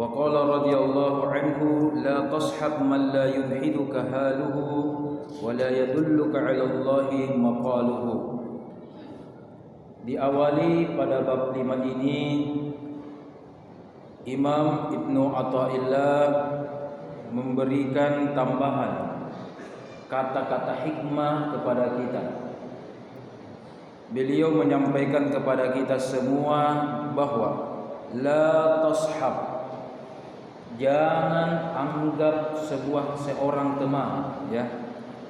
Wa qala radhiyallahu anhu la tashhab man la yulhiduka haluhu wa la yadulluka 'ala Allahi maqaluhu. Diawali pada bab 5 ini Imam Ibnu Athaillah memberikan tambahan kata-kata hikmah kepada kita. Beliau menyampaikan kepada kita semua bahwa la tashab, jangan anggap seorang teman, ya.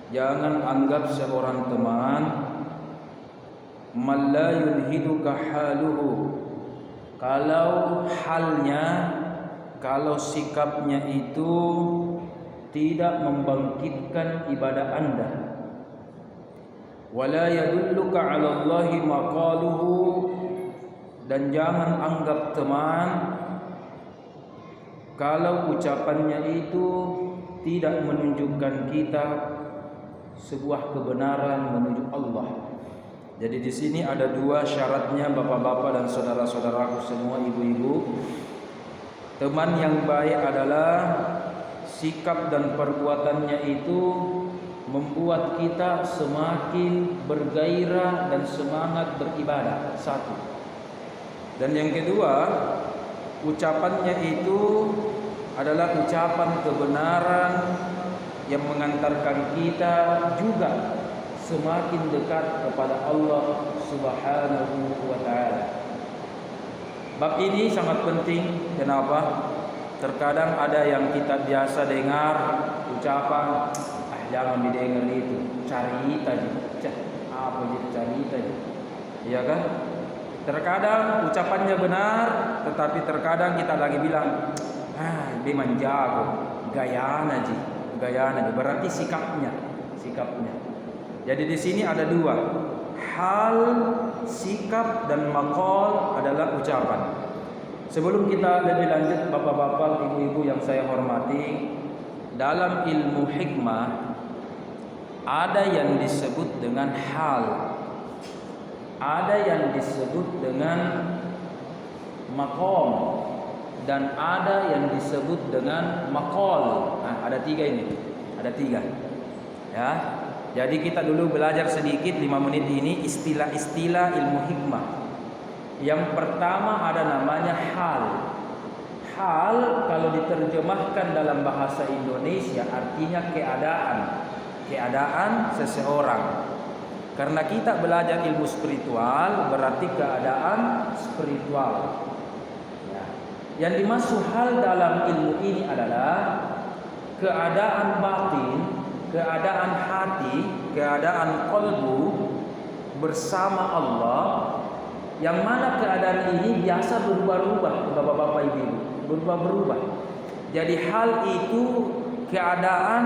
Jangan anggap seorang teman man la yulhiduka haluhu, kalau halnya, kalau sikapnya itu tidak membangkitkan ibadah Anda. Wala yadulluka 'ala Allahi maqaluhu, dan jangan anggap teman kalau ucapannya itu tidak menunjukkan kita sebuah kebenaran menuju Allah. Jadi di sini ada dua syaratnya, bapak-bapak dan saudara-saudaraku semua, ibu-ibu. Teman yang baik adalah sikap dan perbuatannya itu membuat kita semakin bergairah dan semangat beribadah. Satu. Dan yang kedua, ucapannya itu adalah ucapan kebenaran yang mengantarkan kita juga semakin dekat kepada Allah Subhanahu wa ta'ala. Bab ini sangat penting. Kenapa? Terkadang ada yang kita biasa dengar ucapan, jangan didengar itu, cari aja. Apa jadi cari aja? Iya kan? Terkadang ucapannya benar, tetapi terkadang kita lagi bilang, dia manjago, gayana aja. Berarti sikapnya. Jadi di sini ada dua, hal, sikap, dan maqal adalah ucapan. Sebelum kita lebih lanjut, bapak-bapak, ibu-ibu yang saya hormati, dalam ilmu hikmah ada yang disebut dengan hal, ada yang disebut dengan maqam, dan ada yang disebut dengan maqal. Ada tiga ini, ya. Jadi kita dulu belajar sedikit 5 menit ini istilah-istilah ilmu hikmah. Yang pertama ada namanya hal. Hal kalau diterjemahkan dalam bahasa Indonesia artinya keadaan seseorang. Karena kita belajar ilmu spiritual, berarti keadaan spiritual. Ya. Yang dimaksud hal dalam ilmu ini adalah keadaan batin, keadaan hati, keadaan qalbu bersama Allah, yang mana keadaan ini biasa berubah-ubah, bapak-bapak ibu, berubah-berubah. Jadi hal itu keadaan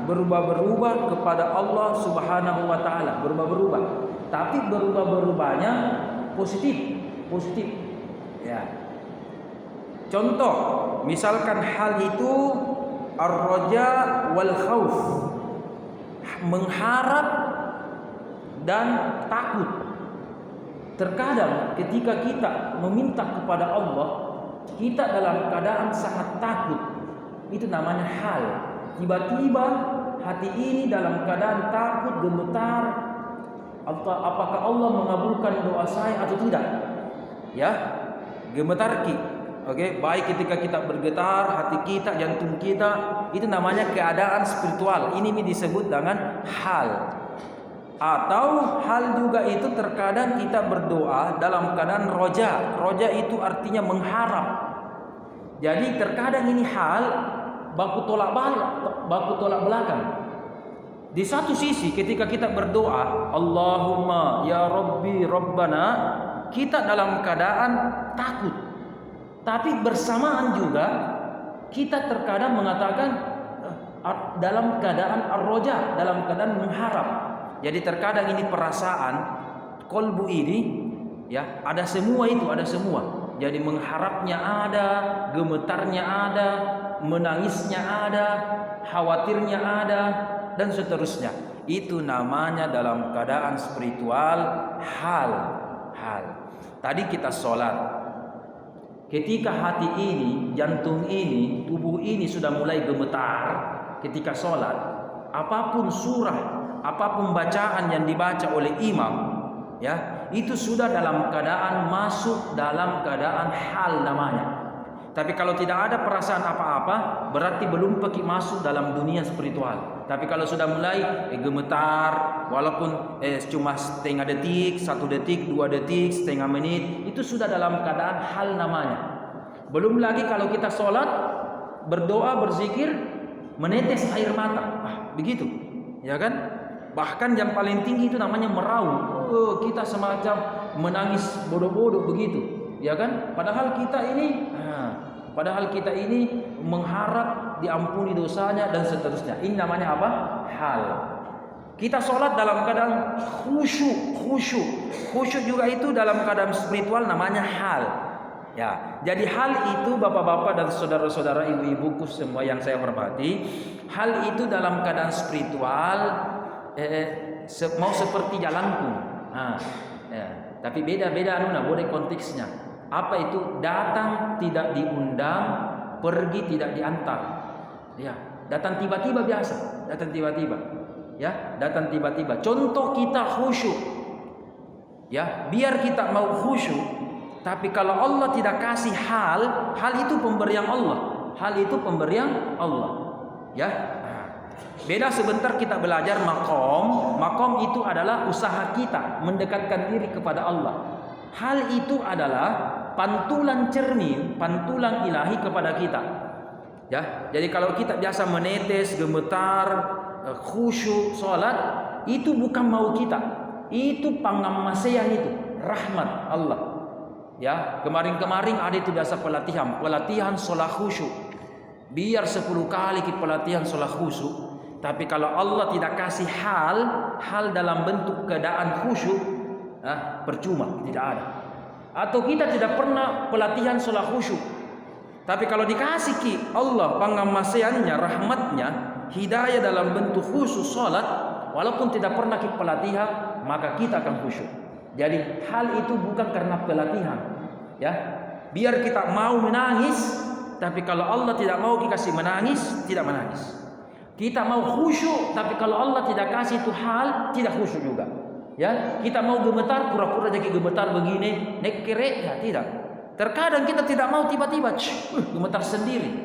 berubah-berubah kepada Allah Subhanahu wa ta'ala, berubah-berubah. Tapi berubah-berubahnya positif. Ya. Contoh, misalkan hal itu ar-raja wal khauf, mengharap dan takut. Terkadang ketika kita meminta kepada Allah, kita dalam keadaan sangat takut. Itu namanya hal. Tiba-tiba hati ini dalam keadaan takut, gemetar. Apakah Allah mengabulkan doa saya atau tidak? Ya, gemetar ki. Oke, baik ketika kita bergetar, hati kita, jantung kita, itu namanya keadaan spiritual. Ini disebut dengan hal. Atau hal juga itu terkadang kita berdoa dalam keadaan roja. Roja itu artinya mengharap. Jadi terkadang ini hal baku tolak belakang. Di satu sisi ketika kita berdoa, Allahumma ya Rabbi Rabbana, kita dalam keadaan takut. Tapi bersamaan juga kita terkadang mengatakan dalam keadaan ar-roja, dalam keadaan mengharap. Jadi terkadang ini perasaan kolbu ini, ya, ada semua itu, ada semua. Jadi mengharapnya ada, gemetarnya ada, menangisnya ada, khawatirnya ada, dan seterusnya. Itu namanya dalam keadaan spiritual hal. Tadi kita sholat. Ketika hati ini, jantung ini, tubuh ini sudah mulai gemetar ketika sholat, apapun surah, apapun bacaan yang dibaca oleh imam, ya, itu sudah dalam keadaan masuk dalam keadaan hal namanya. Tapi kalau tidak ada perasaan apa-apa, berarti belum pergi masuk dalam dunia spiritual. Tapi kalau sudah mulai gemetar, walaupun cuma setengah detik, 1 detik, 2 detik, setengah menit, itu sudah dalam keadaan hal namanya. Belum lagi kalau kita sholat, berdoa, berzikir, menetes air mata, begitu, ya kan? Bahkan yang paling tinggi itu namanya meraung. Kita semacam menangis bodoh-bodoh begitu, ya kan? Padahal kita ini mengharap diampuni dosanya dan seterusnya. Ini namanya apa? Hal. Kita sholat dalam keadaan khusyuk. Khusyuk juga itu dalam keadaan spiritual namanya hal. Ya, jadi hal itu bapak-bapak dan saudara-saudara, ibu-ibuku semua yang saya hormati, hal itu dalam keadaan spiritual mau seperti jalanku. Ya, tapi beda-beda boleh konteksnya. Apa itu? Datang tidak diundang, pergi tidak diantar. Ya, datang tiba-tiba biasa, datang tiba-tiba. Ya, datang tiba-tiba. Contoh kita khusyuk. Ya, biar kita mau khusyuk, tapi kalau Allah tidak kasih hal itu pemberian Allah. Hal itu pemberian Allah. Ya. Beda sebentar kita belajar makom. Makom itu adalah usaha kita mendekatkan diri kepada Allah. Hal itu adalah pantulan cermin, pantulan ilahi kepada kita. Ya, jadi kalau kita biasa menetes, gemetar, khusyuk, sholat, itu bukan mau kita. Itu pangamasean, itu rahmat Allah. Ya, kemarin ada itu biasa pelatihan sholat khusyuk. Biar 10 kali kita pelatihan sholat khusyuk. Tapi kalau Allah tidak kasih hal dalam bentuk keadaan khusyuk, percuma, tidak ada. Atau kita tidak pernah pelatihan sholat khusyuk, tapi kalau dikasih Allah pangamaseannya, rahmatnya, hidayah dalam bentuk khusyuk sholat, walaupun tidak pernah kita pelatihan, maka kita akan khusyuk. Jadi hal itu bukan karena pelatihan, ya. Biar kita mau menangis, tapi kalau Allah tidak mau dikasih menangis, tidak menangis. Kita mau khusyuk, tapi kalau Allah tidak kasih itu hal, tidak khusyuk juga. Ya, kita mau gemetar, pura-pura jadi gemetar begini, nekere, ya tidak. Terkadang kita tidak mau tiba-tiba gemetar sendiri.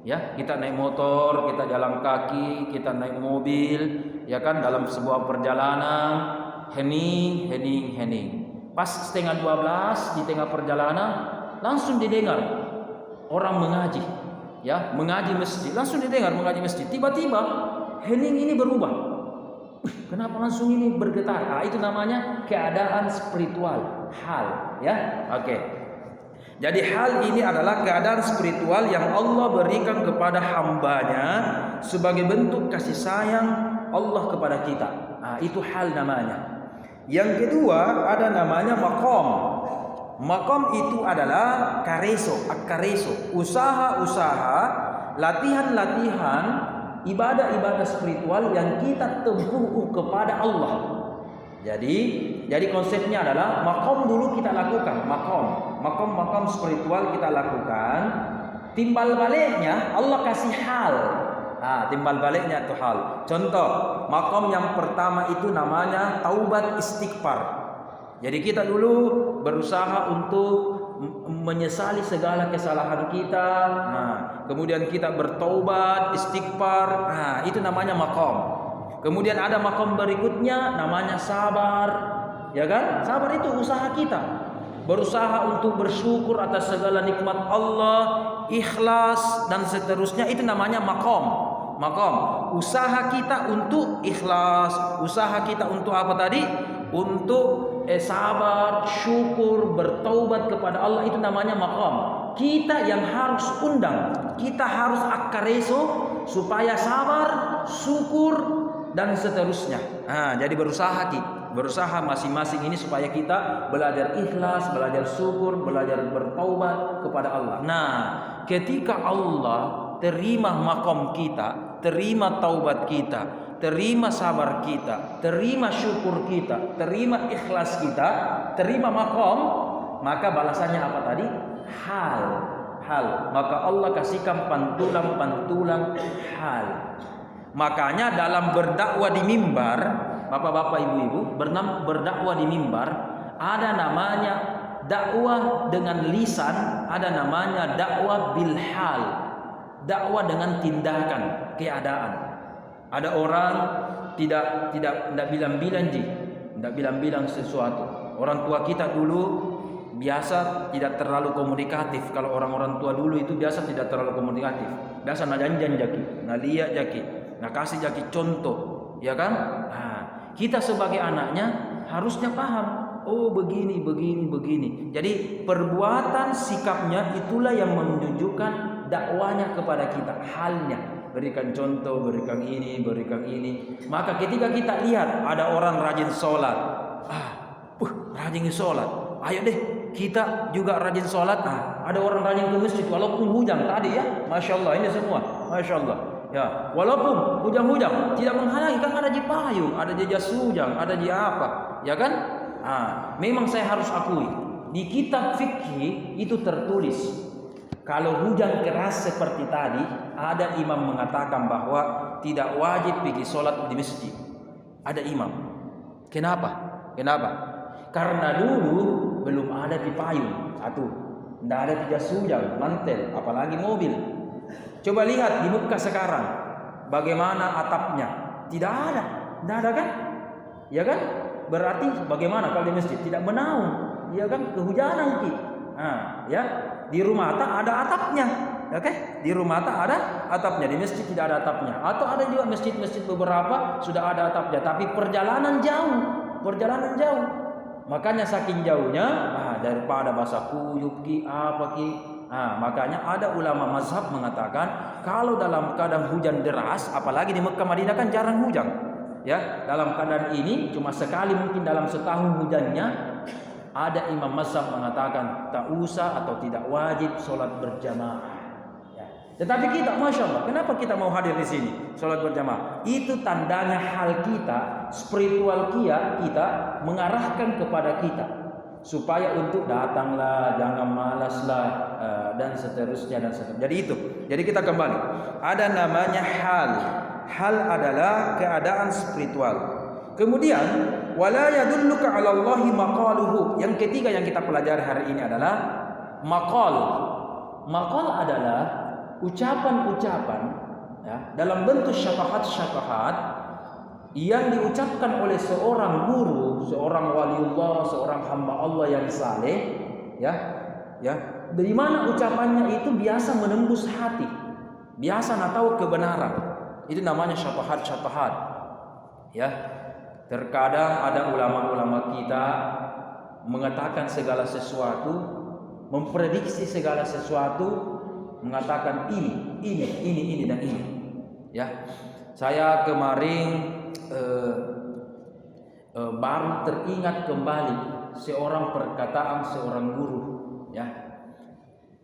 Ya, kita naik motor, kita jalan kaki, kita naik mobil, ya kan, dalam sebuah perjalanan, hening. Pas setengah 12 di tengah perjalanan, langsung didengar orang mengaji. Ya, mengaji masjid, langsung didengar mengaji masjid. Tiba-tiba hening ini berubah. Kenapa langsung ini bergetar? Itu namanya keadaan spiritual, hal, ya. Oke. Jadi hal ini adalah keadaan spiritual yang Allah berikan kepada hambanya sebagai bentuk kasih sayang Allah kepada kita. Itu hal namanya. Yang kedua ada namanya makom. Makom itu adalah akareso, usaha-usaha, latihan-latihan, ibadah-ibadah spiritual yang kita tempuh kepada Allah. Jadi konsepnya adalah makom dulu kita lakukan, makom spiritual kita lakukan. Timbal baliknya Allah kasih hal. Timbal baliknya itu hal. Contoh, makom yang pertama itu namanya taubat istighfar. Jadi kita dulu berusaha untuk menyesali segala kesalahan kita. Kemudian kita bertaubat, istighfar. Itu namanya makom. Kemudian ada makom berikutnya namanya sabar. Ya kan? Sabar itu usaha kita. Berusaha untuk bersyukur atas segala nikmat Allah, ikhlas dan seterusnya, itu namanya makom. Usaha kita untuk ikhlas, usaha kita untuk apa tadi? Untuk sabar, syukur, bertaubat kepada Allah, itu namanya makom. Kita yang harus undang, kita harus akareso supaya sabar, syukur dan seterusnya. Jadi berusaha masing-masing ini supaya kita belajar ikhlas, belajar syukur, belajar bertaubat kepada Allah. Ketika Allah terima makom kita, terima taubat kita, terima sabar kita, terima syukur kita, terima ikhlas kita, terima makom, maka balasannya apa tadi? hal. Maka Allah kasihkan pantulan hal. Makanya dalam berdakwah di mimbar, bapak-bapak, ibu-ibu, berdakwah di mimbar, ada namanya dakwah dengan lisan, ada namanya dakwah bil hal, dakwah dengan tindakan, keadaan. Ada orang tidak bilang sesuatu. Orang tua kita dulu biasa tidak terlalu komunikatif. Kalau orang-orang tua dulu itu biasa tidak terlalu komunikatif. Biasa najanjan jaki, nalia jaki, nakasih jaki contoh, ya kan? Nah, kita sebagai anaknya harusnya paham. Oh begini. Jadi perbuatan sikapnya itulah yang menunjukkan dakwanya kepada kita, halnya. Berikan contoh, berikan ini. Maka ketika kita lihat ada orang rajin sholat, rajin sholat, ayo deh kita juga rajin sholat. Ada orang rajin ke masjid walaupun hujan tadi ya, masya Allah, ini semua, masya Allah. Ya, walaupun hujan tidak menghalangi, kan ada je payung, ada je jas hujan, ada je apa, ya kan? Memang saya harus akui di kitab fikih itu tertulis kalau hujan keras seperti tadi, ada imam mengatakan bahwa tidak wajib pergi sholat di masjid. Ada imam. Kenapa? Karena dulu belum ada payung, satu, tidak ada jas hujan, mantel, apalagi mobil. Coba lihat di Mekah sekarang, bagaimana atapnya? Tidak ada kan? Ya kan? Berarti bagaimana kalau di masjid tidak menaung, ya kan? Kehujanan ki. Ya, di rumah ada atapnya, oke? Di rumah ada atapnya, di masjid tidak ada atapnya. Atau ada juga masjid-masjid beberapa sudah ada atapnya, tapi perjalanan jauh. Makanya saking jauhnya, daripada basah kuyup ki apa ki. Makanya ada ulama mazhab mengatakan kalau dalam keadaan hujan deras, apalagi di Mekah Madinah kan jarang hujan. Ya, dalam keadaan ini cuma sekali mungkin dalam setahun hujannya, ada imam mazhab mengatakan tak usah atau tidak wajib sholat berjamaah. Ya. Tetapi kita, masya Allah, kenapa kita mau hadir di sini sholat berjamaah? Itu tandanya hal kita, spiritual kita mengarahkan kepada kita supaya untuk datanglah, jangan malaslah, dan seterusnya. Jadi itu. Jadi kita kembali. Ada namanya hal. Hal adalah keadaan spiritual. Kemudian wala yadulluka 'ala Allahi maqaluhu. Yang ketiga yang kita pelajari hari ini adalah maqal. Maqal adalah ucapan-ucapan ya, dalam bentuk syafahat yang diucapkan oleh seorang guru, seorang waliullah, seorang hamba Allah yang saleh, ya. Dari mana ucapannya itu biasa menembus hati. Biasa nak tahu kebenaran. Itu namanya syafahat. Ya. Terkadang ada ulama-ulama kita mengatakan segala sesuatu, memprediksi segala sesuatu, mengatakan ini dan ini. Ya, saya kemarin baru teringat kembali seorang perkataan seorang guru. Ya,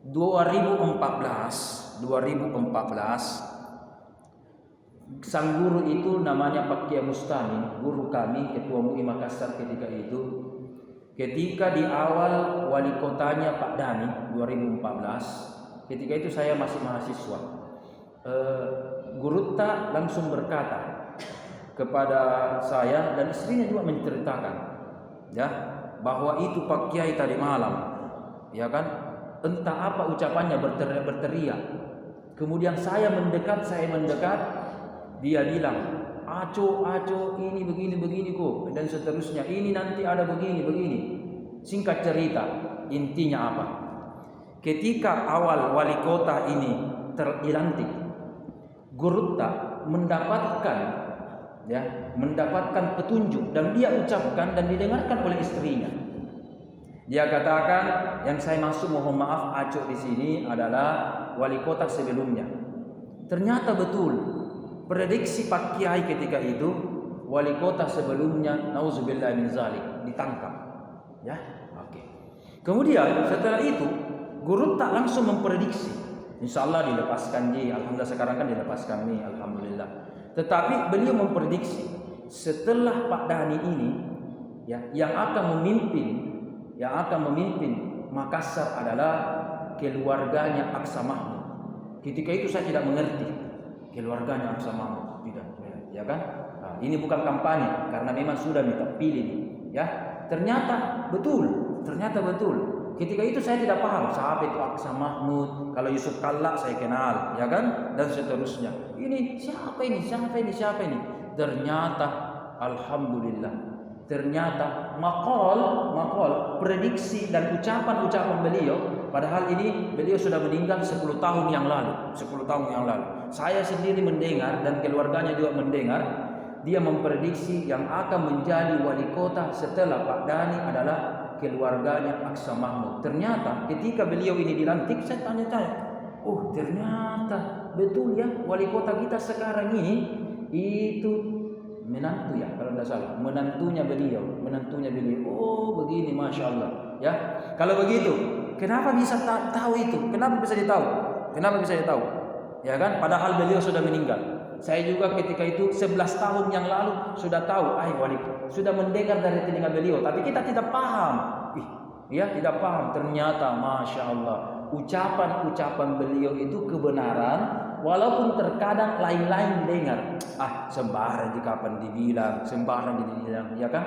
2014 sang guru itu namanya Pak Kiai Mustami, guru kami, ketua MUI Makassar ketika itu. Ketika di awal wali kotanya Pak Dani 2014, ketika itu saya masih mahasiswa. Guru tak langsung berkata kepada saya dan istrinya juga menceritakan, ya, bahwa itu Pak Kiai tadi malam, ya kan, entah apa ucapannya berteriak. Kemudian saya mendekat. Dia bilang, aco ini begini kok, dan seterusnya. Ini nanti ada begini. Singkat cerita, intinya apa? Ketika awal wali kota ini dilantik, Gurutta mendapatkan petunjuk dan dia ucapkan dan didengarkan oleh istrinya. Dia katakan, yang saya maksud mohon maaf aco di sini adalah wali kota sebelumnya. Ternyata betul. Prediksi Pak Kiai ketika itu wali kota sebelumnya nauzubillah min zalik ditangkap, ya. Oke. Kemudian setelah itu guru tak langsung memprediksi insyaallah dilepaskan ji, alhamdulillah sekarang kan dilepaskan nih, alhamdulillah. Tetapi beliau memprediksi setelah Pak Dani ini, ya, yang akan memimpin Makassar adalah keluarganya Aqsa Mahmud. Ketika itu saya tidak mengerti keluarganya Aqsa Mahmud, tidak, ya kan? Nah, ini bukan kampanye karena memang sudah minta pilih, ya. Ternyata betul. Ketika itu saya tidak paham siapa itu Aqsa Mahmud. Kalau Yusuf Kalla saya kenal, ya kan? Dan seterusnya. Ini siapa ini? Ternyata alhamdulillah. Ternyata makol prediksi dan ucapan beliau, padahal ini beliau sudah meninggal 10 tahun yang lalu. Saya sendiri mendengar dan keluarganya juga mendengar, dia memprediksi yang akan menjadi wali kota setelah Pak Dhani adalah keluarganya Aqsa Mahmud. Ternyata ketika beliau ini dilantik, saya tanya-tanya, oh ternyata betul ya, wali kota kita sekarang ini itu menantu ya, kalau tidak salah, menantunya beliau. Oh begini, masya Allah, ya. Kalau begitu, kenapa bisa tahu itu? Kenapa bisa ditahu? Ya kan? Padahal beliau sudah meninggal. Saya juga ketika itu 11 tahun yang lalu sudah tahu, wali, sudah mendengar dari telinga beliau, tapi kita tidak paham. Tidak paham. Ternyata masya Allah, ucapan beliau itu kebenaran. Walaupun terkadang lain-lain dengar, sembarang kapan dibilang, ya kan?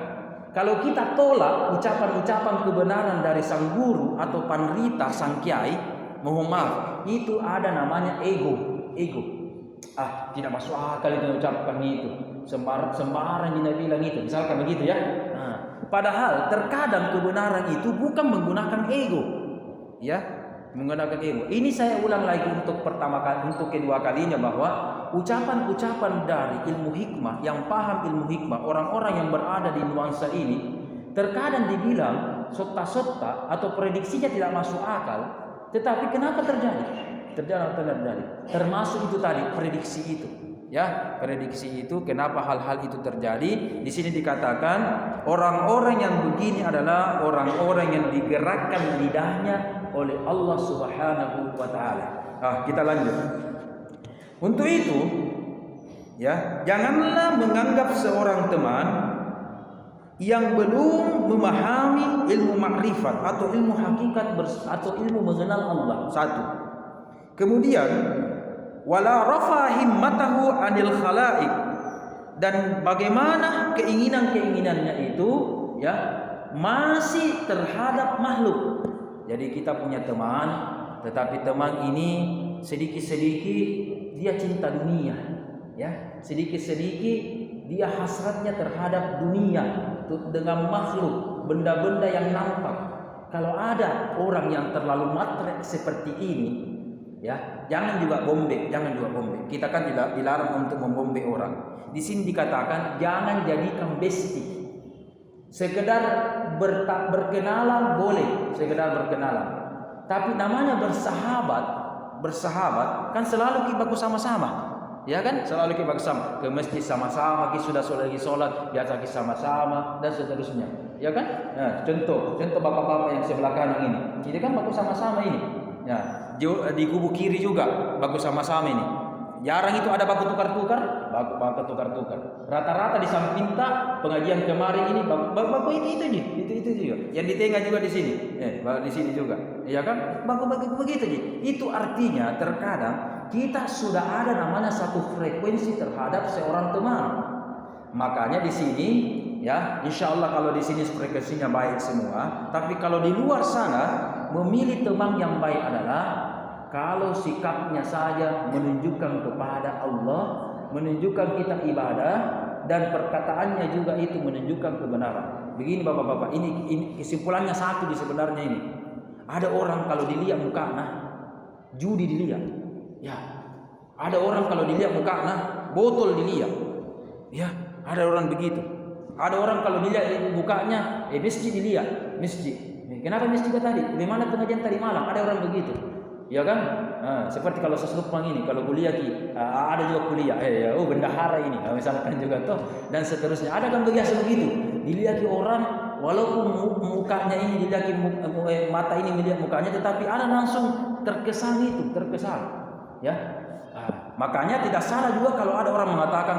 Kalau kita tolak ucapan-ucapan kebenaran dari sang guru atau panrita, sang kiai, mohon maaf, itu ada namanya ego. Tidak masuk akal itu ucapkan itu, sembarang dia bilang itu, misalkan begitu ya. Padahal terkadang kebenaran itu bukan menggunakan ego, ya. Menggunakan ego. Ini saya ulang lagi untuk kedua kalinya, bahwa ucapan-ucapan dari ilmu hikmah, yang paham ilmu hikmah, orang-orang yang berada di nuansa ini, terkadang dibilang sotta-sotta atau prediksinya tidak masuk akal, tetapi kenapa terjadi? Termasuk itu tadi, prediksi itu. Ya, prediksi itu, kenapa hal-hal itu terjadi? Di sini dikatakan orang-orang yang begini adalah orang-orang yang digerakkan lidahnya oleh Allah Subhanahu wa taala. Kita lanjut. Untuk itu, ya, janganlah menganggap seorang teman yang belum memahami ilmu makrifat atau ilmu hakikat atau ilmu mengenal Allah. Satu. Kemudian wala rafa himmatahu anil khalaik, dan bagaimana keinginannya itu, ya, masih terhadap makhluk. Jadi kita punya teman, tetapi teman ini sedikit-sedikit dia cinta dunia, ya. Sedikit-sedikit dia hasratnya terhadap dunia, dengan makhluk, benda-benda yang nampak. Kalau ada orang yang terlalu matre seperti ini, ya, jangan juga bombe. Kita kan tidak dilarang untuk membombe orang. Di sini dikatakan jangan jadikan besti. Sekedar berkenalan boleh, tapi namanya bersahabat kan selalu kita sama-sama, ya kan? Selalu kita bersama, ke masjid sama-sama, kita sudah lagi sholat biasa kita sama-sama, dan seterusnya, ya kan? Nah, contoh bapak-bapak yang sebelah kanan ini kan bagus sama-sama ini. Ya, di kubu kiri juga bagus sama-sama ini. Jarang itu ada baku tukar-tukar. Rata-rata di samping pengajian kemarin ini baku itu juga. Yang di tengah juga di sini. Di sini juga. Ya kan? Baku begitu aja. Itu artinya terkadang kita sudah ada namanya satu frekuensi terhadap seorang teman. Makanya di sini, ya, insya Allah kalau di sini frekuensinya baik semua. Tapi kalau di luar sana, memilih teman yang baik adalah kalau sikapnya saja menunjukkan kepada Allah, menunjukkan kita ibadah, dan perkataannya juga itu menunjukkan kebenaran. Begini bapak-bapak, ini kesimpulannya satu di sebenarnya ini. Ada orang kalau dilihat mukanya judi dilihat, ya. Ada orang kalau dilihat mukanya botol dilihat, ya. Ada orang begitu. Ada orang kalau dilihat mukanya masjid dilihat, masjid. Kenapa masjid tadi? Bagaimana pengajian tadi malam? Ada orang begitu. Ya kan? Seperti kalau seselupang ini, kalau kuliah ada juga kuliah, bendahara ini, misalkan juga toh, dan seterusnya. Ada kan begitu, dilihat orang, walaupun mukanya ini dilihat, mata ini melihat mukanya, tetapi ada langsung terkesan, ya. Makanya tidak salah juga kalau ada orang mengatakan,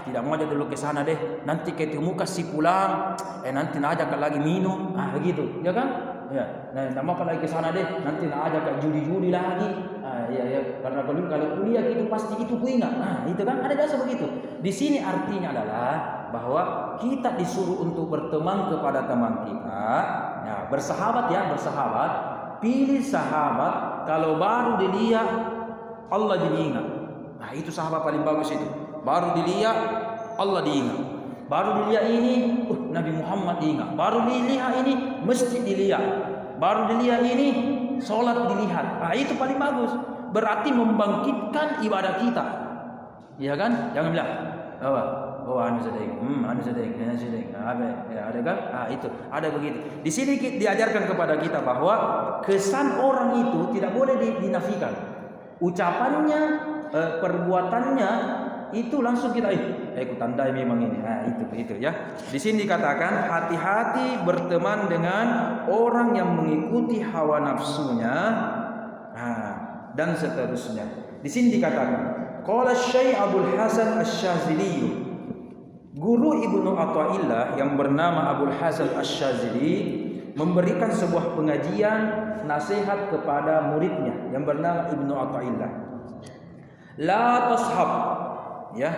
tidak mau aja dulu ke sana deh, nanti ketemu kasih pulang, nanti najak lagi minum, begitu, ya kan? Ya, nah, nama kalau ke sana deh, nanti nak ajak ke judi-judi lagi. Ya, karena kalau kuliah itu pasti itu ku ingat. Itu kan ada biasa begitu. Di sini artinya adalah bahwa kita disuruh untuk berteman kepada teman kita. Ya, bersahabat ya, bersahabat. Pilih sahabat kalau baru dilihat Allah jadi ingat. Nah, itu sahabat paling bagus itu. Baru dilihat Allah diingat. Baru dilihat ini, Nabi Muhammad diingat. Baru dilihat ini, masjid dilihat. Baru dilihat ini, sholat dilihat. Itu paling bagus. Berarti membangkitkan ibadah kita. Iya kan? Jangan bilang, anu sedeng, anu sedeng. Ada kan? Itu ada begitu. Di sini diajarkan kepada kita bahwa kesan orang itu tidak boleh dinafikan. Ucapannya, perbuatannya itu langsung kita aku tandai memang ini. Itu ya. Di sini dikatakan hati-hati berteman dengan orang yang mengikuti hawa nafsunya dan seterusnya. Di sini dikatakan qala Syekh Abdul Hasan Asy-Syadzili, guru Ibnu Athaillah yang bernama Abdul Hasan Asy-Syadzili memberikan sebuah pengajian nasihat kepada muridnya yang bernama Ibnu Athaillah. La tashab, ya,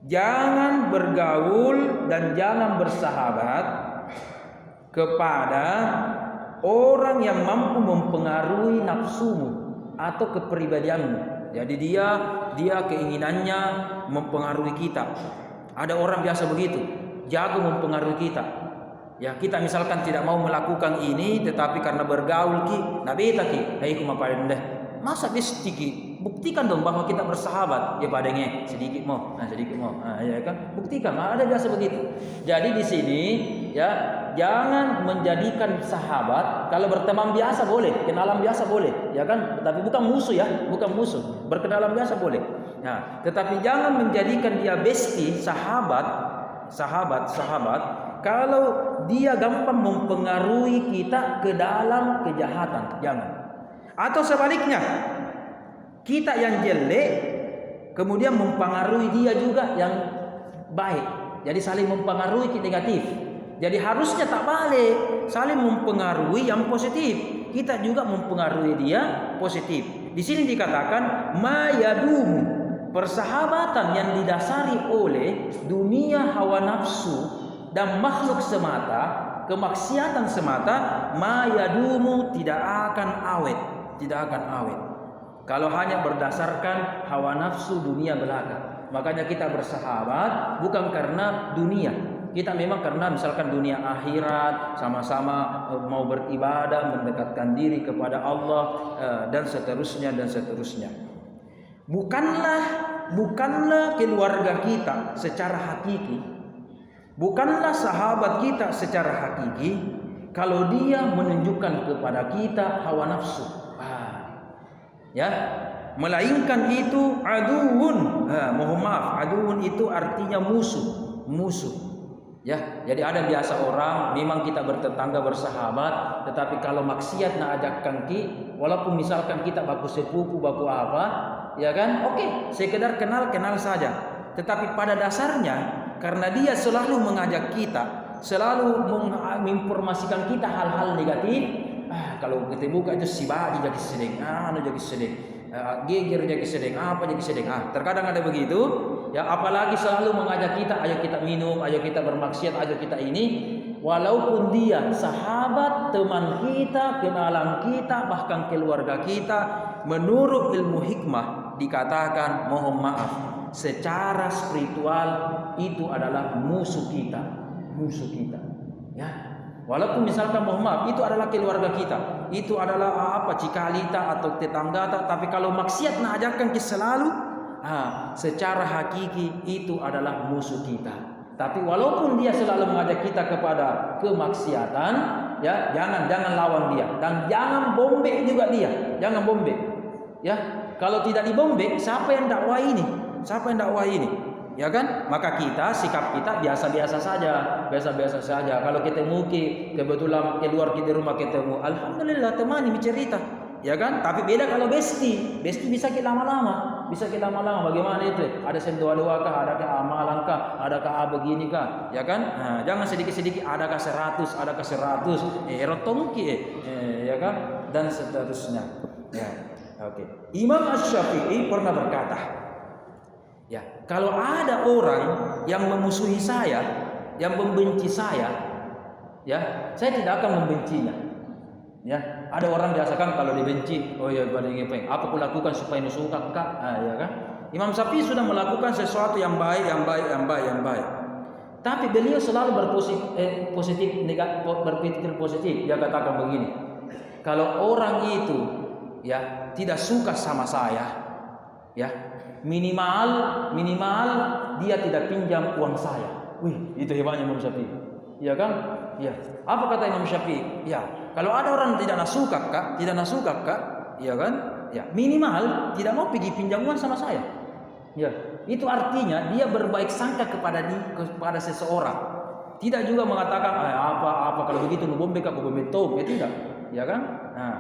jangan bergaul dan jangan bersahabat kepada orang yang mampu mempengaruhi nafsumu atau kepribadianmu. Jadi dia keinginannya mempengaruhi kita. Ada orang biasa begitu, jago mempengaruhi kita. Ya, kita misalkan tidak mau melakukan ini, tetapi karena bergaul nak beta aku mapain deh. Masa sedikit, buktikan dong bahwa kita bersahabat. Ya padanya sedikit mau, ya kan? Buktikan. Ada biasa begitu. Jadi di sini ya, jangan menjadikan sahabat. Kalau berteman biasa boleh, kenalan biasa boleh, ya kan? Tapi bukan musuh ya, bukan musuh. Berkenalan biasa boleh. Nah, tetapi jangan menjadikan dia bestie, sahabat. Kalau dia gampang mempengaruhi kita ke dalam kejahatan, jangan. Atau sebaliknya, kita yang jelek kemudian mempengaruhi dia juga yang baik. Jadi saling mempengaruhi ke negatif. Jadi harusnya tak balik, saling mempengaruhi yang positif. Kita juga mempengaruhi dia positif. Di sini dikatakan mayadum, persahabatan yang didasari oleh dunia hawa nafsu dan makhluk semata, kemaksiatan semata, mayadumu tidak akan awet. Kalau hanya berdasarkan hawa nafsu dunia belaka. Makanya kita bersahabat bukan karena dunia. Kita memang karena misalkan dunia akhirat, sama-sama mau beribadah, mendekatkan diri kepada Allah dan seterusnya. Bukanlah keluarga kita secara hakiki. Bukanlah sahabat kita secara hakiki kalau dia menunjukkan kepada kita hawa nafsu. Ya, melainkan itu aduun. Mohon maaf, aduun itu artinya musuh. Ya, jadi ada biasa orang memang kita bertetangga bersahabat, tetapi kalau maksiat nak ajakkan walaupun misalkan kita baku sepupu baku apa, ya kan? Oke, sekedar kenal saja. Tetapi pada dasarnya karena dia selalu mengajak kita, selalu menginformasikan kita hal-hal negatif. Kalau kita buka itu si badi jadi sedeng, jadi sedeng, geger jadi sedeng, apa jadi sedeng. Terkadang ada begitu, ya. Apalagi selalu mengajak kita, ayo kita minum, ayo kita bermaksiat, ayo kita ini. Walaupun dia sahabat, teman kita, kenalan kita, bahkan keluarga kita, menurut ilmu hikmah dikatakan, mohon maaf, secara spiritual itu adalah musuh kita, ya. Walaupun misalkan mohon maaf itu adalah keluarga kita, itu adalah cikalita atau tetangga, tapi kalau maksiat nak ajarkan kita selalu, secara hakiki itu adalah musuh kita. Tapi walaupun dia selalu mengajak kita kepada kemaksiatan, ya jangan lawan dia dan jangan bombek juga dia, jangan bombek. Ya, kalau tidak dibombek, siapa yang dakwah ini? Ya kan? Maka sikap kita biasa-biasa saja. Kalau ketemu kebetulan keluar di rumah ketemu, alhamdulillah temani cerita. ya kan? Tapi beda kalau besti. Besti bisa kita lama-lama, bisa kita lama-lama. Bagaimana itu? Ada sendoa-doa kah? Adakah amalan kah? Adakah begini kah? Ya kan? Nah, jangan sedikit-sedikit. Adakah 100? Adakah 100? Rotongki, ya kan? Dan seterusnya. Ya, oke. Imam Asy-Syafi'i pernah berkata, ya, kalau ada orang yang memusuhi saya, yang membenci saya, ya, saya tidak akan membencinya. Ya, ada orang biasakan kalau dibenci, oh ya, apa aku lakukan supaya suka kak? Ya kan? Imam Syafi'i sudah melakukan sesuatu yang baik. Tapi beliau selalu berpikir positif. Dia katakan begini, kalau orang itu ya tidak suka sama saya, ya minimal dia tidak pinjam uang saya. Wih, itu hebatnya Imam Syafi'i. Ya kan? Ya. Apa kata Imam Syafi'i? Ya, kalau ada orang tidak nasuka kak, ya kan? Ya, minimal tidak mau pergi pinjam uang sama saya. Ya, itu artinya dia berbaik sangka kepada seseorang. Tidak juga mengatakan apa kalau begitu nu bombe aku bombe top, tidak. Ya kan? Nah,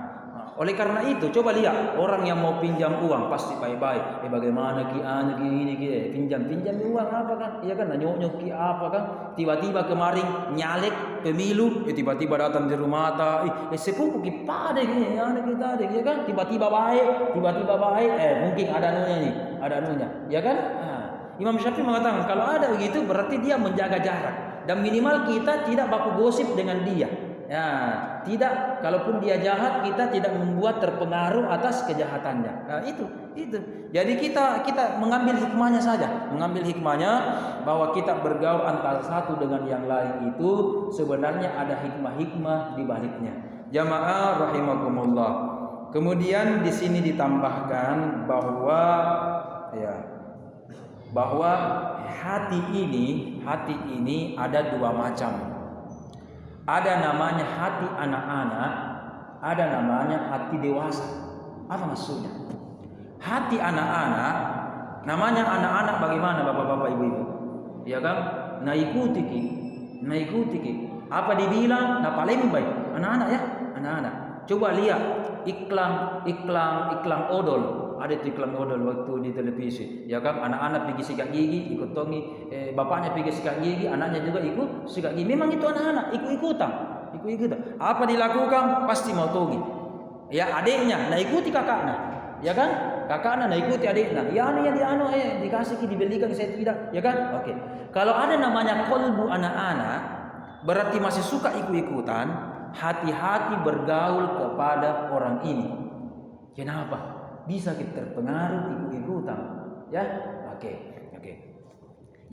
oleh karena itu coba lihat orang yang mau pinjam uang pasti baik-baik. Bagaimana gini pinjam uang apa kan? Iya kan? Nyok ki apa kan? Tiba-tiba kemarin nyalek pemilu, tiba-tiba datang di rumah sepupu ki pade gini, kita ada, ya kan? Tiba-tiba baik, mungkin ada anunya, ya kan? Nah, Imam Syafi'i mengatakan kalau ada begitu berarti dia menjaga jarak dan minimal kita tidak baku gosip dengan dia. Ya, tidak, kalaupun dia jahat kita tidak membuat terpengaruh atas kejahatannya. Nah, itu. Jadi kita mengambil hikmahnya saja, bahwa kita bergaul antara satu dengan yang lain itu sebenarnya ada hikmah di baliknya. Jamaah rahimakumullah. Kemudian di sini ditambahkan bahwa hati ini ada dua macam. Ada namanya hati anak-anak, ada namanya hati dewasa. Apa maksudnya? Hati anak-anak, namanya anak-anak bagaimana bapak-bapak ibu-ibu? Ya kan? Nah ikuti ki. Apa dibilang? Nah paling baik anak-anak ya, anak-anak. Coba lihat iklan odol. Ada iklan odol waktu di televisi, ya kan? Anak-anak pergi sikat gigi, ikut tongi, bapaknya pergi sikat gigi, anaknya juga ikut sikat gigi. Memang itu anak-anak ikut-ikutan. Apa dilakukan? Pasti mau tongi. Ya adiknya, nah ikuti kakaknya, ya kan? Kakaknya nah ikuti adiknya. Ya dikasih dibelikan saya tidak, ya kan? Oke. Kalau ada namanya kolbu anak-anak, berarti masih suka ikut-ikutan. Hati-hati bergaul kepada orang ini. Kenapa? Bisa kita terpengaruh ikut-ikutan, ya. Oke.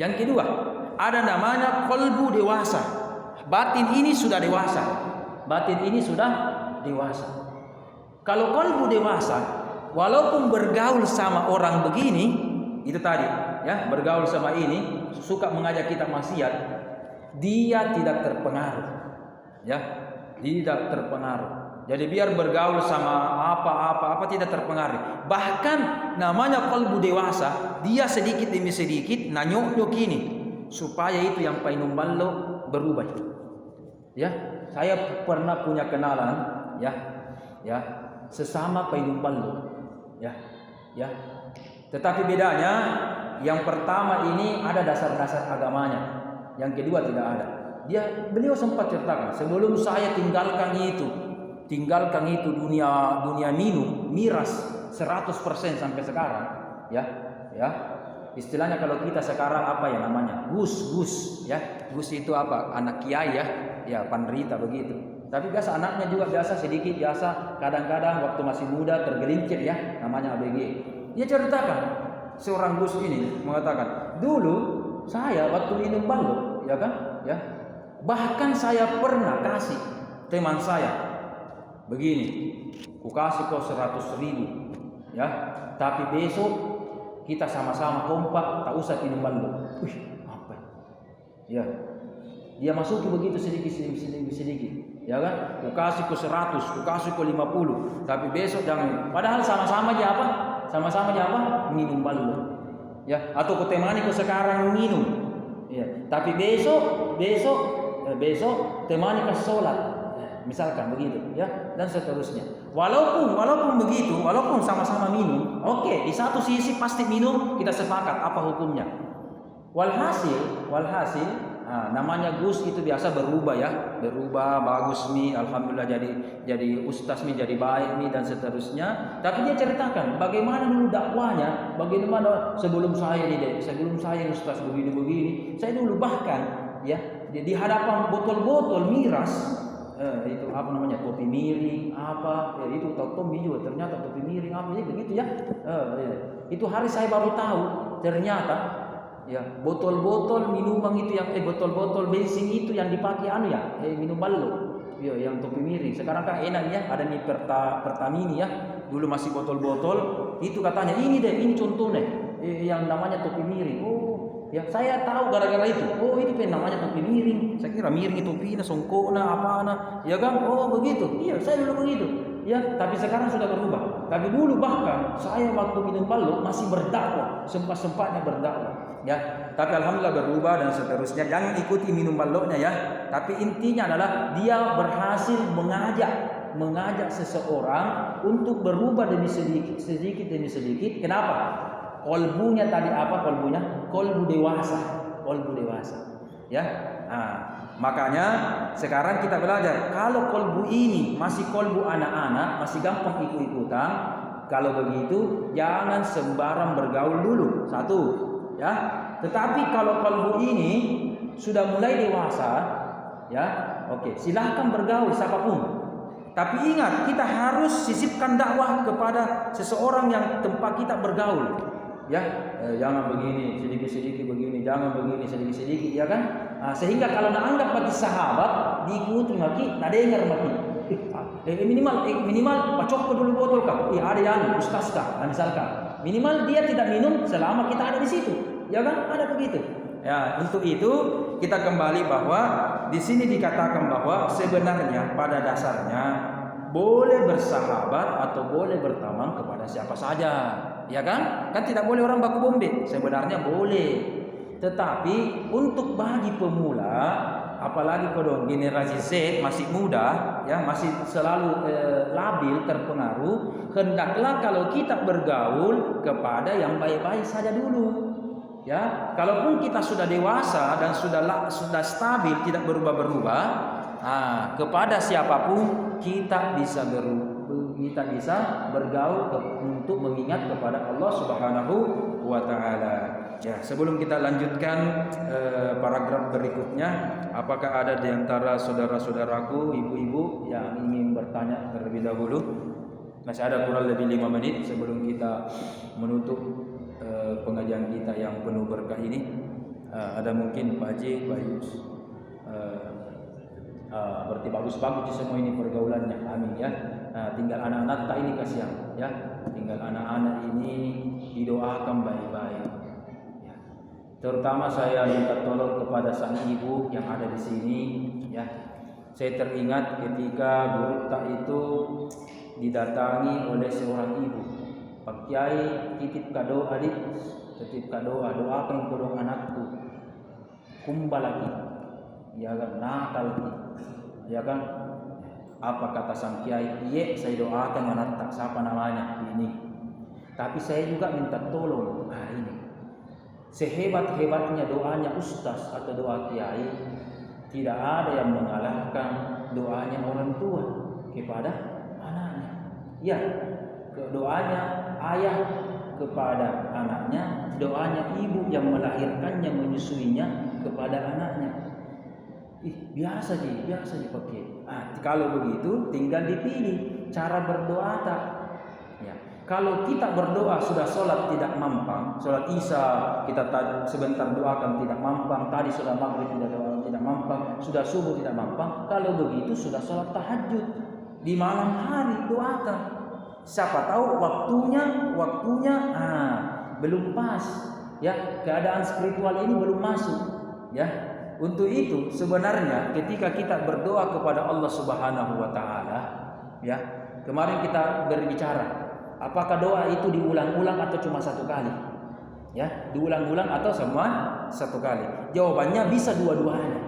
Yang kedua, ada namanya kolbu dewasa. Batin ini sudah dewasa. Kalau kolbu dewasa, walaupun bergaul sama orang begini, itu tadi, ya, bergaul sama ini, suka mengajak kita maksiat, dia tidak terpengaruh, ya, tidak terpengaruh. Jadi biar bergaul sama apa tidak terpengaruh. Bahkan namanya kolbu dewasa, dia sedikit demi sedikit nanyok ini supaya itu yang painumballo berubah. Ya, saya pernah punya kenalan, ya, sesama painumballo, ya. Tetapi bedanya, yang pertama ini ada dasar-dasar agamanya, yang kedua tidak ada. Beliau sempat ceritakan sebelum saya tinggalkan itu dunia minum miras 100% sampai sekarang, ya. Istilahnya kalau kita sekarang apa ya namanya? Gus, ya. Gus itu apa? Anak kiai ya, panderita begitu. Tapi biasa anaknya juga sedikit kadang-kadang waktu masih muda tergelincir ya, namanya ABG. Dia ceritakan seorang Gus ini mengatakan, "Dulu saya waktu minum ballo, ya kan? Ya. Bahkan saya pernah kasih teman saya begini, ku kasih kau 100.000, ya. Tapi besok kita sama-sama kompak, tak usah minum ballo." Apa? Ya. Dia masuki begitu sedikit, ya kan? Ku kasih kau 100, ku kasih kau 50, tapi besok jangan. Padahal sama-sama aja apa? Minum ballo. Ya, atau ku temani kau sekarang minum. Ya, tapi besok temani kau sholat. misalkan begitu ya, dan seterusnya. Walaupun begitu, walaupun sama-sama minum, oke, di satu sisi pasti minum, kita sepakat apa hukumnya. Walhasil, namanya Gus itu biasa berubah ya, bagus nih, alhamdulillah jadi ustaz nih, jadi baik nih dan seterusnya. Tapi dia ceritakan bagaimana dulu dakwanya, bagaimana sebelum saya ustaz begini, saya dulu bahkan ya di hadapan botol-botol miras, itu apa namanya, topi miring apa ya, itu Tommy juga ternyata topi miring apa ya begitu ya, itu hari saya baru tahu ternyata ya botol-botol minuman itu yang botol-botol bensin itu yang dipakai minum ballo ya, yang topi miring. Sekarang kan enak ya, ada nih Pertamini ya, dulu masih botol-botol itu katanya ini contohnya yang namanya topi miring. Oh ya, saya tahu gara-gara itu. Oh itu namanya topi miring. Saya kira miring itu topinya songkokna apana ya kan. Oh begitu. Iya, saya dulu begitu ya, tapi sekarang sudah berubah. Tapi dulu bahkan saya waktu minum ballo masih berdakwah, sempat-sempatnya berdakwah ya, tapi alhamdulillah berubah dan seterusnya. Jangan ikuti minum baloknya ya, tapi intinya adalah dia berhasil mengajak seseorang untuk berubah demi sedikit demi sedikit. Kenapa? Kolbunya tadi apa? Kolbu dewasa ya. Makanya sekarang kita belajar, kalau kolbu ini masih kolbu anak-anak, masih gampang ikut-ikutan. Kalau begitu jangan sembarang bergaul dulu, satu ya. Tetapi kalau kolbu ini sudah mulai dewasa ya, oke, silahkan bergaul siapapun. Tapi ingat, kita harus sisipkan dakwah kepada seseorang yang tempat kita bergaul ya. Jangan begini sedikit-sedikit begini, jangan begini sedikit-sedikit ya kan. Sehingga kalau nak anggap bagi sahabat diikuti maki, nak dengar maki. Minimal pacok dulu botol kah? Ada yang ustaz kah? Misalkan minimal dia tidak minum selama kita ada di situ, ya kan? Ada begitu. Ya, untuk itu kita kembali bahwa di sini dikatakan bahwa sebenarnya pada dasarnya boleh bersahabat atau boleh berteman kepada siapa saja, ya kan? Kan tidak boleh orang baku bombe, sebenarnya boleh. Tetapi untuk bagi pemula, apalagi kalau generasi Z masih muda, ya masih selalu labil, terpengaruh, hendaklah kalau kita bergaul kepada yang baik-baik saja dulu. Ya, kalaupun kita sudah dewasa dan sudah stabil, tidak berubah-berubah, kepada siapapun kita bisa bergaul untuk mengingat kepada Allah Subhanahu wa taala. Ya, sebelum kita lanjutkan paragraf berikutnya, apakah ada di antara saudara-saudaraku, ibu-ibu yang ingin bertanya terlebih dahulu? Masih ada kurang lebih 5 menit sebelum kita menutup pengajian kita yang penuh berkah ini. Ada mungkin Pak Haji, Pak Yus, berarti bagus-bagus semua ini pergaulannya, amin ya. Tinggal anak-anak tak ini kasihan ya, tinggal anak-anak ini didoakan baik-baik. Terutama saya minta tolong kepada sang ibu yang ada di sini ya. Saya teringat ketika Guru Tak itu didatangi oleh seorang ibu. Pak Kiai, titip kado adik, titip kado, doakan kodong anakku. Kumbal lagi. Ya kan, nakal lagi. Ya kan? Apa kata sang Kiai? Iya, saya doakan anak tak siapa namanya ini. Tapi saya juga minta tolong ini. Sehebat-hebatnya doanya ustaz atau doa kiai, tidak ada yang mengalahkan doanya orang tua kepada anaknya. Ya, doanya ayah kepada anaknya, doanya ibu yang melahirkannya, menyusuinya kepada anaknya. Biasa dipakai. Kalau begitu tinggal dipilih cara berdoa tak. Ya. Kalau kita berdoa sudah sholat tidak mampang, sholat isya kita sebentar doakan tidak mampang, tadi sudah maghrib tidak mampang, sudah subuh tidak mampang. Kalau begitu sudah sholat tahajud di malam hari doakan. Siapa tahu waktunya belum pas, ya keadaan spiritual ini belum masuk, ya. Untuk itu sebenarnya ketika kita berdoa kepada Allah Subhanahu wa taala, ya, kemarin kita berbicara apakah doa itu diulang-ulang atau cuma satu kali? Ya, diulang-ulang atau semua satu kali? Jawabannya bisa dua-duanya.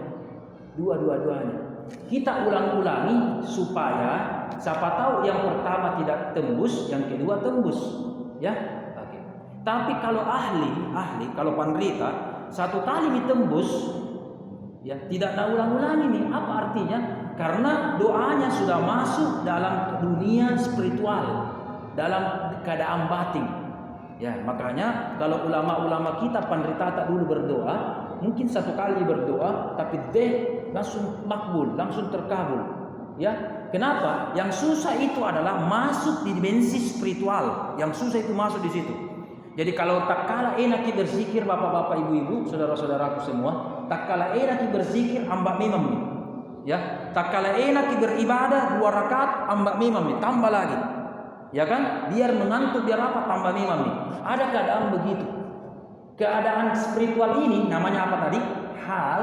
Dua-duanya. Kita ulang-ulangi supaya siapa tahu yang pertama tidak tembus, yang kedua tembus, ya. Oke. Tapi kalau ahli, kalau penderita satu kali ditembus, ya tidak ada ulang-ulangi nih. Apa artinya? Karena doanya sudah masuk dalam dunia spiritual, dalam keadaan batin. Ya, makanya kalau ulama-ulama kita penderita tak dulu berdoa, mungkin satu kali berdoa, tapi langsung makbul, langsung terkabul. Ya, kenapa? Yang susah itu adalah masuk di dimensi spiritual. Yang susah itu masuk di situ. Jadi kalau tak kalah enak kita berzikir, bapak-bapak, ibu-ibu, saudara-saudaraku semua, tak kalah enak kita berzikir, ambak mimam nih. Ya, tak kalah enak kita beribadah 2 rakaat, ambak mimam nih, tambah lagi. Ya kan? Biar mengantuk, biar apa, tambah mimam nih. Ada keadaan begitu. Keadaan spiritual ini namanya apa tadi? Hal,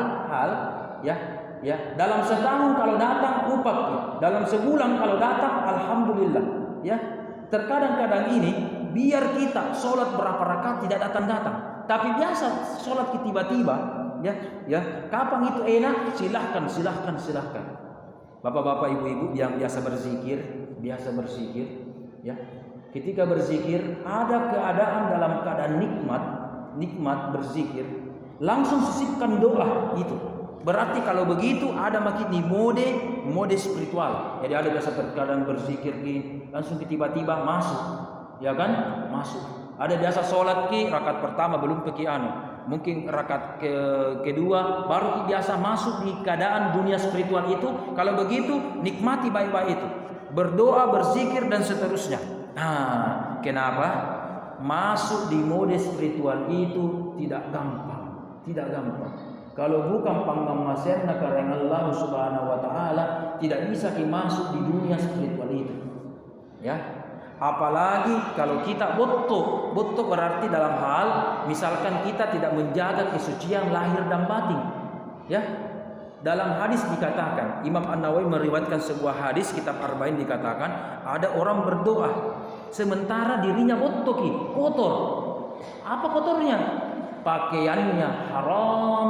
ya. Dalam setahun kalau datang upah, dalam sebulan kalau datang alhamdulillah, ya. Terkadang-kadang ini biar kita sholat berapa rakaat tidak datang, tapi biasa sholat tiba-tiba, ya. Kapan itu enak? Silahkan. Bapak-bapak, ibu-ibu yang biasa berzikir, ya. Ketika berzikir ada keadaan dalam keadaan nikmat berzikir, langsung sisipkan doa itu. Berarti kalau begitu ada makin di mode spiritual. Jadi ada biasa terkadang berzikir langsung tiba-tiba masuk, ya kan? Masuk. Ada biasa sholat rakaat pertama belum mungkin rakaat kedua baru biasa masuk di keadaan dunia spiritual itu. Kalau begitu nikmati baik-baik itu, berdoa, berzikir dan seterusnya. Nah, kenapa? Masuk di mode spiritual itu tidak gampang. Kalau bukan pangamaserna karena Allah Subhanahu wa taala, tidak bisa masuk di dunia spiritual itu. Ya. Apalagi kalau kita botok berarti dalam hal misalkan kita tidak menjaga kesucian lahir dan batin. Ya. Dalam hadis dikatakan, Imam An-Nawawi meriwayatkan sebuah hadis kitab Arba'in dikatakan, ada orang berdoa sementara dirinya kotor. Apa kotornya? Pakaiannya haram,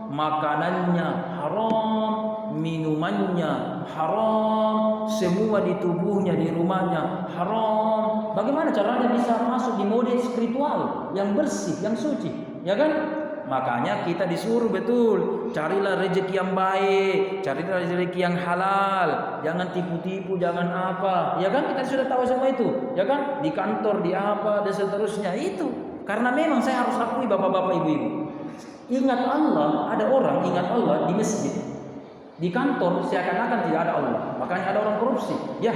makanannya haram, minumannya haram, semua di tubuhnya, di rumahnya haram. Bagaimana caranya bisa masuk di mode spiritual yang bersih, yang suci? Ya kan? Makanya kita disuruh betul, carilah rezeki yang baik, carilah rezeki yang halal, jangan tipu-tipu, jangan apa. Ya kan? Kita sudah tahu semua itu. Ya kan? Di kantor, di apa, dan seterusnya itu. Karena memang saya harus akui bapak-bapak, ibu-ibu, ingat Allah, ada orang ingat Allah di masjid, di kantor seakan-akan tidak ada Allah. Makanya ada orang korupsi, ya.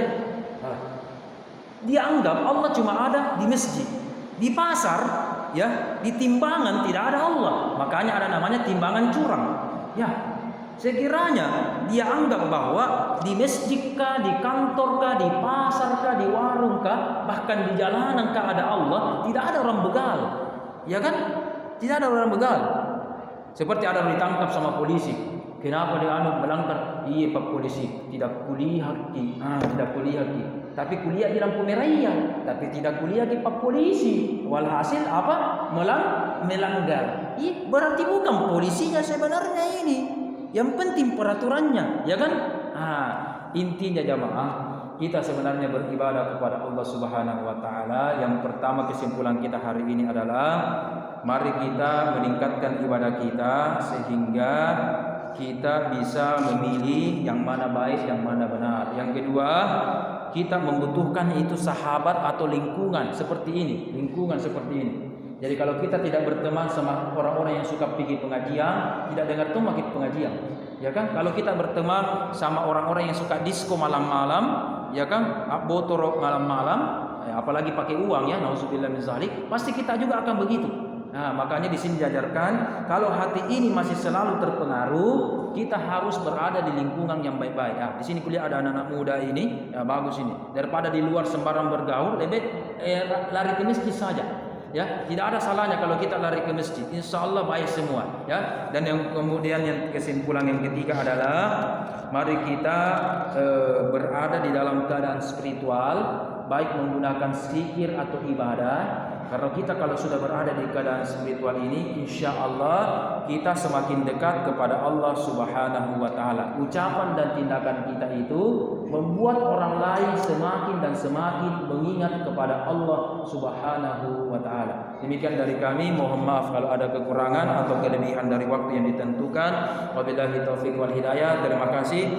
Dia anggap Allah cuma ada di masjid, di pasar, ya, di timbangan tidak ada Allah. Makanya ada namanya timbangan curang, ya. Sekiranya dia anggap bahwa di masjid kah, di kantor kah, di pasar kah, di warung kah, bahkan di jalanan kah ada Allah, tidak ada orang begal. Ya kan? Tidak ada orang begal. Seperti ada yang ditangkap sama polisi. Kenapa dia melanggar? Iya Pak Polisi, tidak kuliah ki. Tidak kuliah ki. Tapi kuliah di lampu merah iya, tapi tidak kuliah ki Pak Polisi. Walhasil apa? Melanggar. Berarti bukan polisinya sebenarnya ini. Yang penting peraturannya, ya kan? Intinya jamaah, kita sebenarnya beribadah kepada Allah Subhanahu wa taala. Yang pertama kesimpulan kita hari ini adalah mari kita meningkatkan ibadah kita sehingga kita bisa memilih yang mana baik, yang mana benar. Yang kedua, kita membutuhkan itu sahabat atau lingkungan seperti ini. Jadi kalau kita tidak berteman sama orang-orang yang suka pergi pengajian, tidak dengar tuh makin pengajian, ya kan? Kalau kita berteman sama orang-orang yang suka disko malam-malam, ya kan? Botorok malam-malam, apalagi pakai uang, ya, nauzubillah min zalik, pasti kita juga akan begitu. Nah, makanya di sini diajarkan kalau hati ini masih selalu terpengaruh, kita harus berada di lingkungan yang baik-baik. Di sini kuliah ada anak-anak muda ini, ya bagus ini. Daripada di luar sembarang bergaul, lebih lari ke masjid saja. Ya, tidak ada salahnya kalau kita lari ke masjid. Insya Allah baik semua. Ya, dan yang kemudian yang kesimpulan yang ketiga adalah mari kita berada di dalam keadaan spiritual, baik menggunakan zikir atau ibadah. Karena kita kalau sudah berada di keadaan spiritual ini, insya Allah kita semakin dekat kepada Allah Subhanahu wa Ta'ala. Ucapan dan tindakan kita itu membuat orang lain semakin dan semakin mengingat kepada Allah Subhanahu wa Ta'ala. Demikian dari kami, mohon maaf kalau ada kekurangan atau kelebihan dari waktu yang ditentukan. Wabillahi taufiq wal hidayah. Terima kasih.